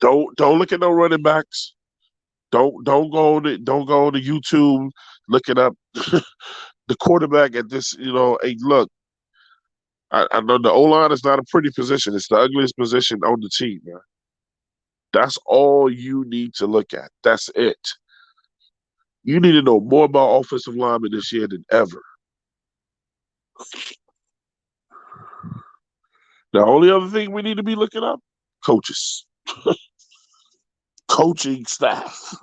Don't look at no running backs. Don't go to YouTube looking up the quarterback at this. Hey, look, I know the O line is not a pretty position. It's the ugliest position on the team, man. That's all you need to look at. That's it. You need to know more about offensive linemen this year than ever. The only other thing we need to be looking up, coaches, coaching staff.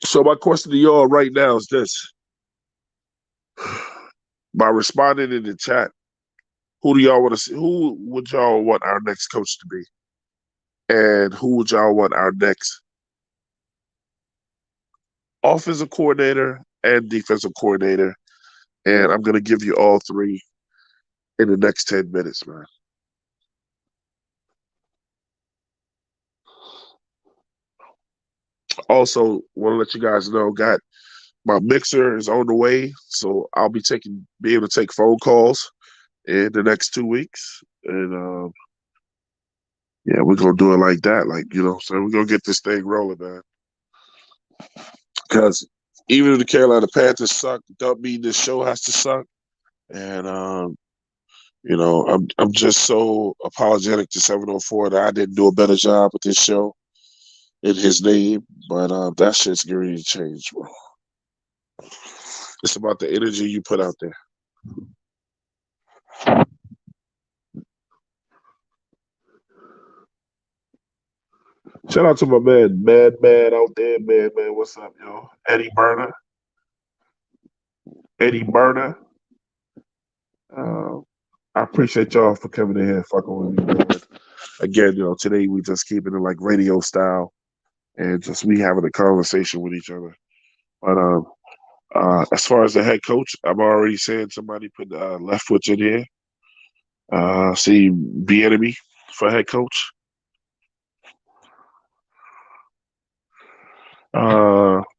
So my question to y'all right now is this: by responding in the chat, who do y'all want to see? Who would y'all want our next coach to be? And who would y'all want our next offensive coordinator and defensive coordinator? And I'm gonna give you all three in the next 10 minutes, man. Also, want to let you guys know, got my mixer is on the way, so I'll be able to take phone calls in the next 2 weeks, and yeah, we're gonna do it like that, so we're gonna get this thing rolling, man. Because even if the Carolina Panthers suck, don't mean this show has to suck. And I'm just so apologetic to 704 that I didn't do a better job with this show in his name, but that shit's going to change, bro. It's about the energy you put out there. Shout out to my man, Man out there, Man. What's up, yo? Eddie Burner. Eddie Burner. Uh, I appreciate y'all for coming in here and fucking with me, man. Again, today we just keeping it like radio style and just we having a conversation with each other. But as far as the head coach, I'm already saying somebody put Leftwich in here. See Bieniemy for head coach.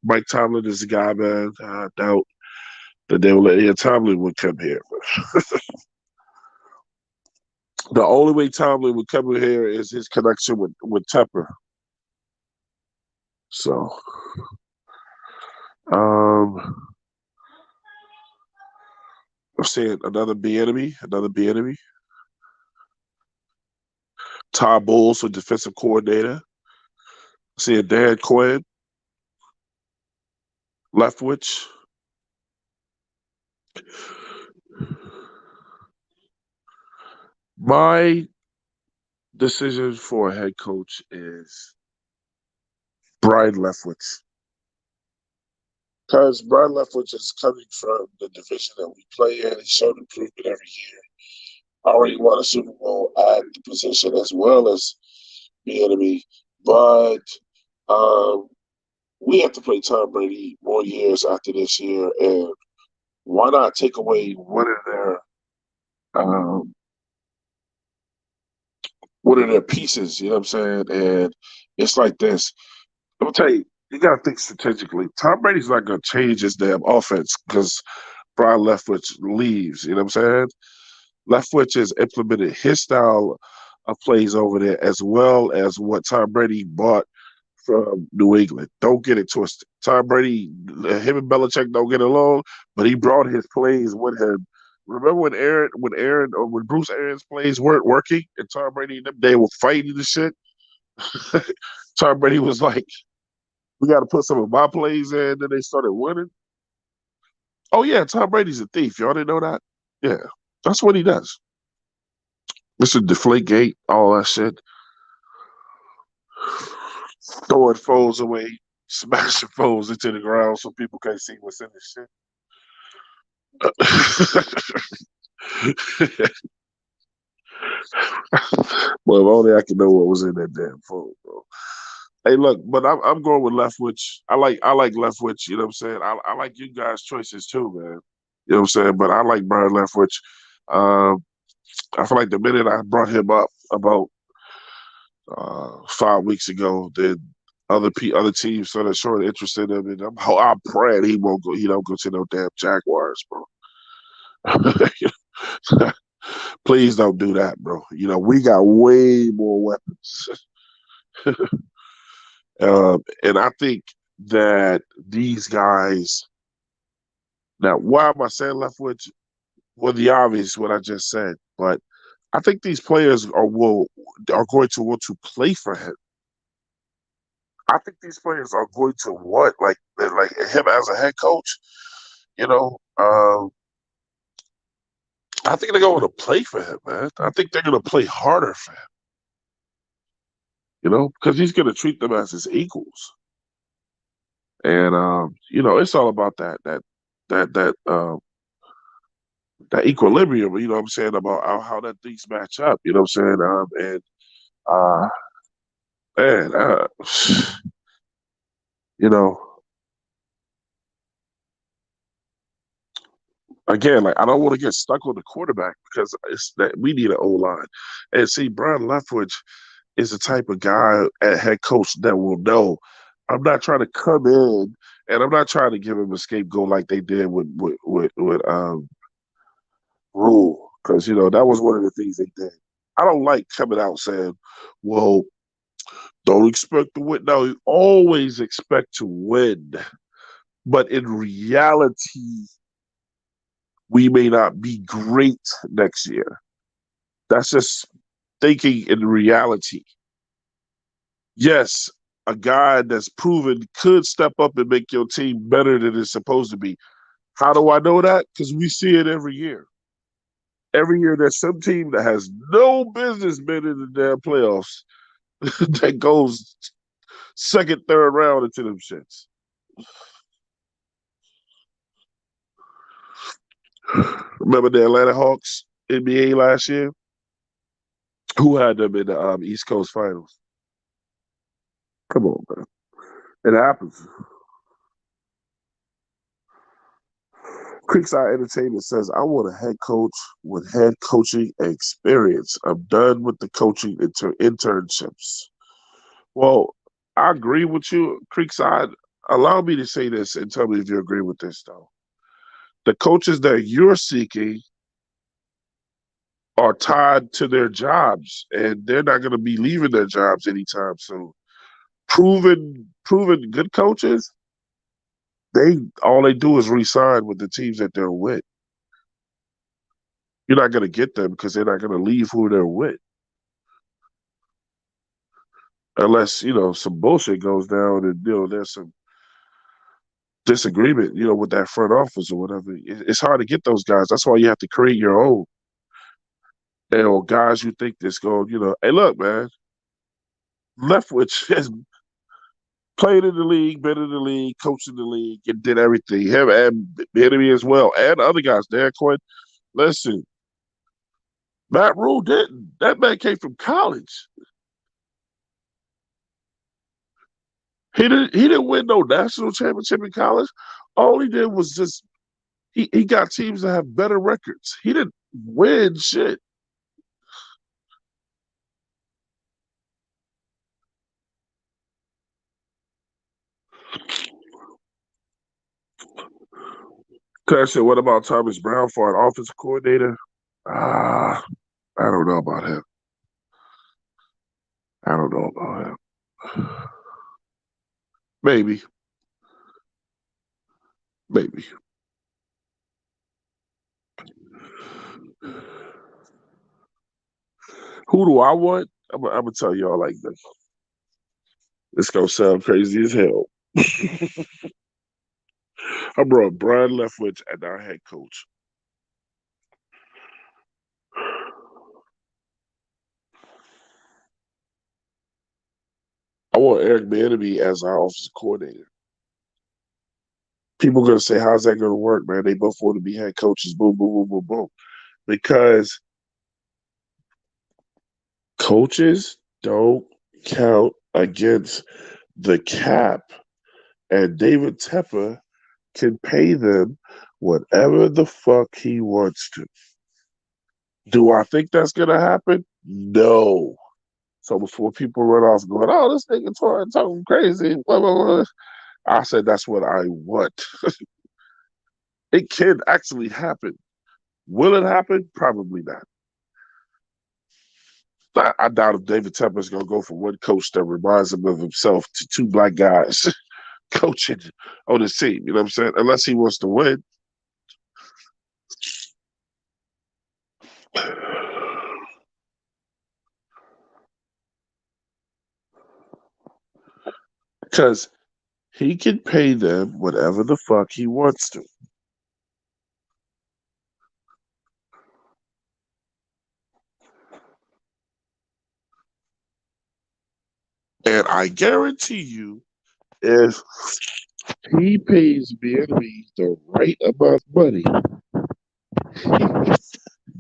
Mike Tomlin is the guy, man. I doubt that they will let Ian Tomlin would come here. The only way Tomlin would come in here is his connection with Tepper. So, I'm saying another Bieniemy. Todd Bowles for defensive coordinator. I'm seeing Dan Quinn, Leftwich. My decision for a head coach is Brian Leftwich. Because Brian Leftwich is coming from the division that we play in. He's shown improvement every year. Already won a Super Bowl at the position as well as the enemy. But we have to play Tom Brady more years after this year. And why not take away um, one of their pieces? You know what I'm saying? And it's like this. I'm going to tell you, you got to think strategically. Tom Brady's not going to change his damn offense because Brian Leftwich leaves. You know what I'm saying? Leftwich has implemented his style of plays over there as well as what Tom Brady bought from New England. Don't get it twisted. Tom Brady, him and Belichick don't get along, but he brought his plays with him. Remember when Bruce Arians' plays weren't working and Tom Brady and them, they were fighting the shit? Tom Brady was like, we got to put some of my plays in. Then they started winning. Oh, yeah, Tom Brady's a thief. Y'all didn't know that? Yeah, that's what he does. Mr. Deflategate, all that shit. Throwing foes away, smashing foes into the ground so people can't see what's in this shit. Well, if only I could know what was in that damn phone, bro. Hey, look, but I'm going with Leftwich. I like Leftwich. You know what I'm saying? I like you guys' choices too, man. You know what I'm saying? But I like Brian Leftwich. I feel like the minute I brought him up about 5 weeks ago. Then other teams started showing interest in him, and I'm praying he won't go. He don't go to no damn Jaguars, bro. Please don't do that, bro. We got way more weapons. And I think that these guys. Now, why am I saying Leftwich? Well, the obvious, what I just said, but I think these players are going to want to play for him. I think these players are going to want like him as a head coach. You know, I think they're going to play for him, man. I think they're going to play harder for him. Because he's going to treat them as his equals. And it's all about that that equilibrium. You know what I'm saying, about how that things match up. You know what I'm saying, and uh, man, you know, again, like I don't want to get stuck on the quarterback because it's that we need an O line. And see, Brian Leftwich is the type of guy at head coach that will know. I'm not trying to come in and I'm not trying to give him a scapegoat like they did with Rule, because that was one of the things they did. I don't like coming out saying, "Well, don't expect to win." No, you always expect to win, but in reality, we may not be great next year. That's just thinking in reality. Yes, a guy that's proven could step up and make your team better than it's supposed to be. How do I know that? Because we see it every year. Every year, there's some team that has no business being in the damn playoffs that goes second, third round into them shits. Remember the Atlanta Hawks NBA last year? Who had them in the East Coast Finals? Come on, man. It happens. Creekside Entertainment says, I want a head coach with head coaching experience. I'm done with the coaching internships. Well, I agree with you, Creekside. Allow me to say this and tell me if you agree with this, though. The coaches that you're seeking are tied to their jobs, and they're not going to be leaving their jobs anytime soon. Proven good coaches, all they do is resign with the teams that they're with. You're not going to get them because they're not going to leave who they're with. Unless, some bullshit goes down and, there's some disagreement, with that front office or whatever. It's hard to get those guys. That's why you have to create your own. Or guys you think that's going, hey, look, man, Leftwich has played in the league, been in the league, coached in the league, and did everything. Him and Benemy as well, and other guys. Dan Quinn. Listen, Matt Rule didn't. That man came from college. He didn't win no national championship in college. All he did was just he got teams that have better records. He didn't win shit. Cause I said, what about Thomas Brown for an offensive coordinator? Ah, I don't know about him. I don't know about him. Maybe, maybe. Who do I want? I'm gonna tell y'all like this. It's gonna sound crazy as hell. I brought Brian Leftwich as our head coach. I want Eric Bieniemy as our offensive coordinator. People are gonna say, "How's that gonna work, man?" They both want to be head coaches. Boom, boom, boom, boom, boom. Because coaches don't count against the cap, and David Tepper can pay them whatever the fuck he wants to. Do I think that's gonna happen? No. So before people run off going, oh, this nigga talking crazy, blah, blah, blah, I said that's what I want. It can actually happen. Will it happen? Probably not. I doubt if David Tepper's going to go for one coach that reminds him of himself to two black guys coaching on his team. You know what I'm saying? Unless he wants to win. Because he can pay them whatever the fuck he wants to. And I guarantee you, if he pays me the right amount of money,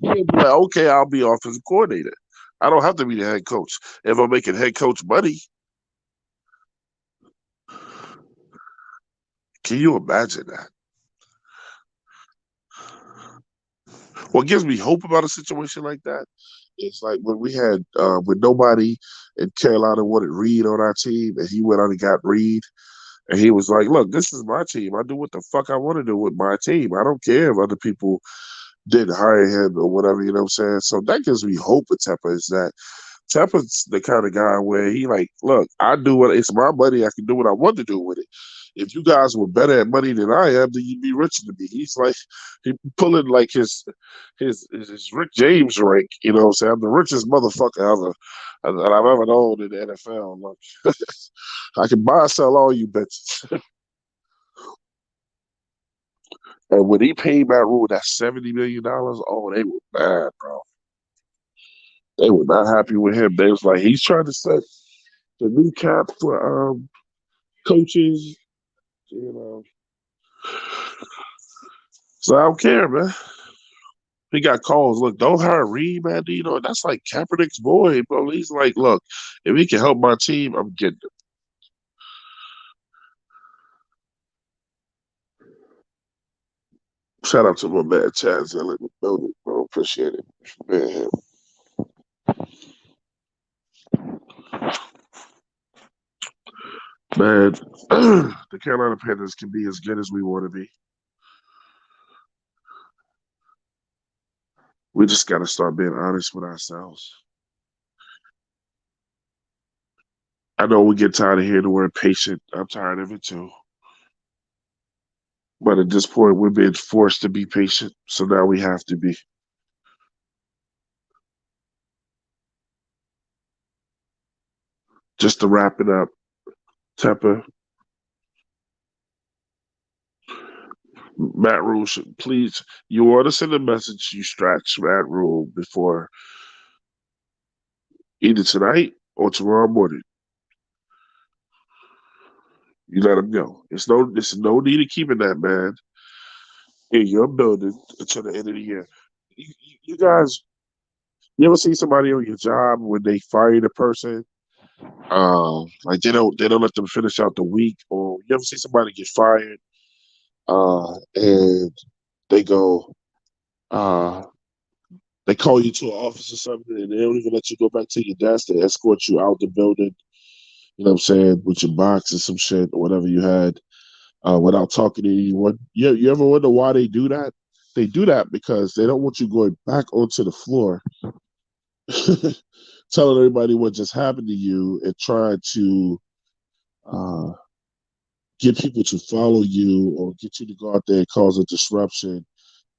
he'll be like, okay, I'll be offensive coordinator. I don't have to be the head coach. If I'm making head coach money, can you imagine that? What gives me hope about a situation like that is like when we had when nobody in Carolina wanted Reed on our team, and he went out and got Reed, and he was like, "Look, this is my team. I do what the fuck I want to do with my team. I don't care if other people didn't hire him or whatever." You know what I'm saying? So that gives me hope with Tepper is that Tampa's the kind of guy where he like, look, I do what it's my money. I can do what I want to do with it. If you guys were better at money than I am, then you'd be richer than me. He's like, he pulling like his Rick James rank. You know what I'm saying? I'm the richest motherfucker ever that I've ever known in the NFL. Like, I can buy and sell all you bitches. And when he paid Matt Rule that $70 million, oh, they were mad, bro. They were not happy with him. They was like, he's trying to set the new cap for coaches, you know. So I don't care, man. He got calls. Look, don't hire Reed, man. You know, that's like Kaepernick's boy, bro. He's like, look, if he can help my team, I'm getting him. Shout out to my man Chaz in the building, bro. Appreciate it. Man, man, the Carolina Panthers can be as good as we want to be. We just got to start being honest with ourselves. I know we get tired of hearing the word patient. I'm tired of it too. But at this point, we're being forced to be patient. So now we have to be. Just to wrap it up, Tepper, Matt Rule should please, you want to send a message, you stretch Matt Rule before either tonight or tomorrow morning. You let him go. There's no need of keeping that man in your building until the end of the year. You guys, you ever see somebody on your job when they fire the person? Like they don't let them finish out the week, or you ever see somebody get fired, and they go, uh, they call you to an office or something, and they don't even let you go back to your desk. They escort you out the building. You know what I'm saying, with your box and some shit or whatever you had, without talking to anyone. You ever wonder why they do that? They do that because they don't want you going back onto the floor, telling everybody what just happened to you and trying to uh, get people to follow you or get you to go out there and cause a disruption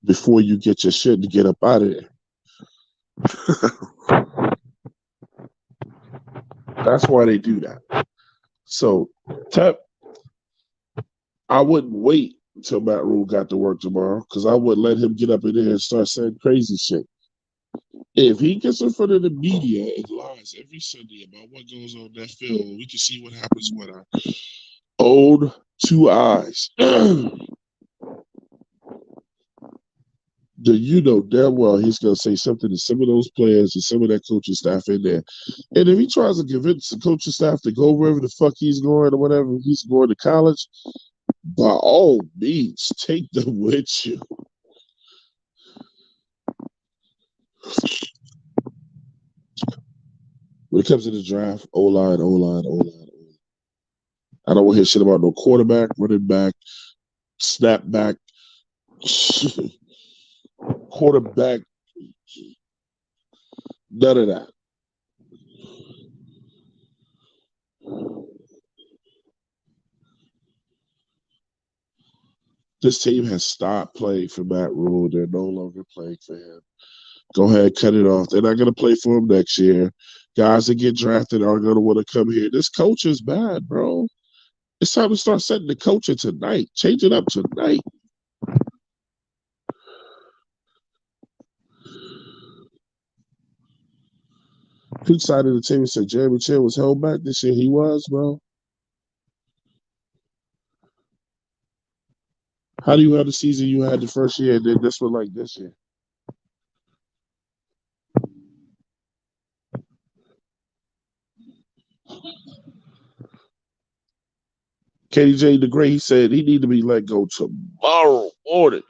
before you get your shit to get up out of there. That's why they do that. So, Tep, I wouldn't wait until Matt Rule got to work tomorrow because I would let him get up in there and start saying crazy shit. If he gets in front of the media and lies every Sunday about what goes on that field, we can see what happens with our own two eyes. Do you know damn well he's going to say something to some of those players and some of that coaching staff in there? And if he tries to convince the coaching staff to go wherever the fuck he's going or whatever, he's going to college, by all means, take them with you. When it comes to the draft, O-line, O-line, O-line. I don't want to hear shit about no quarterback, running back, snap back, quarterback, none of that. This team has stopped playing for Matt Rule. They're no longer playing for him. Go ahead, cut it off. They're not going to play for him next year. Guys that get drafted aren't going to want to come here. This coach is bad, bro. It's time to start setting the culture tonight. Change it up tonight. Peak side of the team said Jeremy Chin was held back this year. He was, bro. How do you have the season you had the first year and then this one like this year? KDJ the Great, he said he need to be let go tomorrow morning.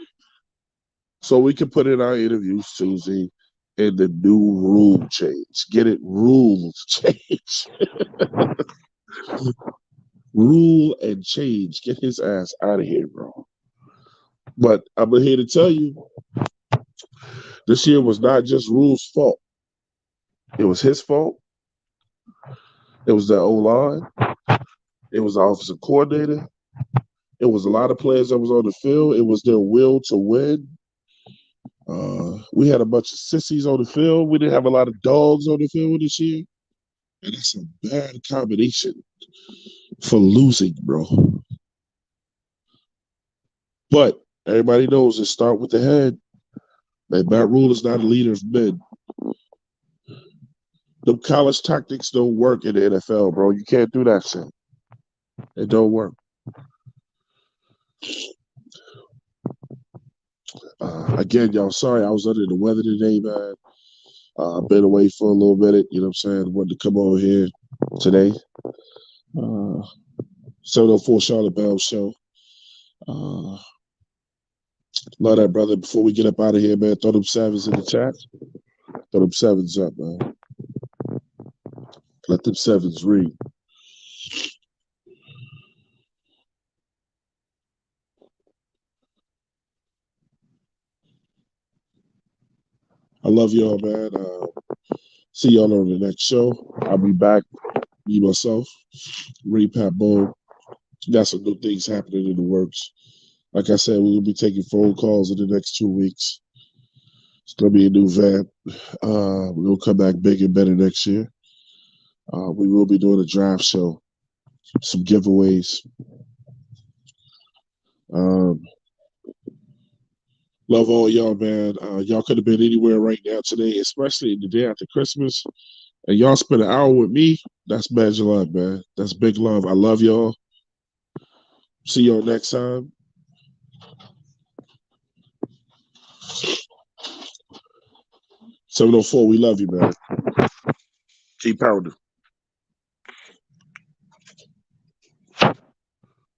So we can put in our interview, Susie, and the new rule change. Get it? Rules change. Rule and change. Get his ass out of here, bro. But I'm here to tell you, this year was not just Rule's fault. It was his fault. It was the O line. It was the offensive coordinator. It was a lot of players that was on the field. It was their will to win. We had a bunch of sissies on the field. We didn't have a lot of dogs on the field this year. And that's a bad combination for losing, bro. But everybody knows it start with the head. And Matt Rule is not a leader of men. The college tactics don't work in the NFL, bro. You can't do that shit. It don't work. Again, y'all, sorry I was under the weather today, man. I've been away for a little minute, you know what I'm saying? Wanted to come over here today. 704 Charlotte Bell Show. Love that, brother. Before we get up out of here, man, throw them sevens in the chat. Throw them sevens up, man. Let them sevens read. I love y'all, man. See y'all on the next show. I'll be back. Me, myself, Pat Bowl. Got some new things happening in the works. Like I said, we'll be taking phone calls in the next 2 weeks. It's going to be a new van. We're going to come back big and better next year. We will be doing a draft show, some giveaways. Love all y'all, man. Y'all could have been anywhere right now today, especially the day after Christmas. And y'all spent an hour with me. That's mad love, man. That's big love. I love y'all. See y'all next time. Seven 704, we love you, man. Keep pounding.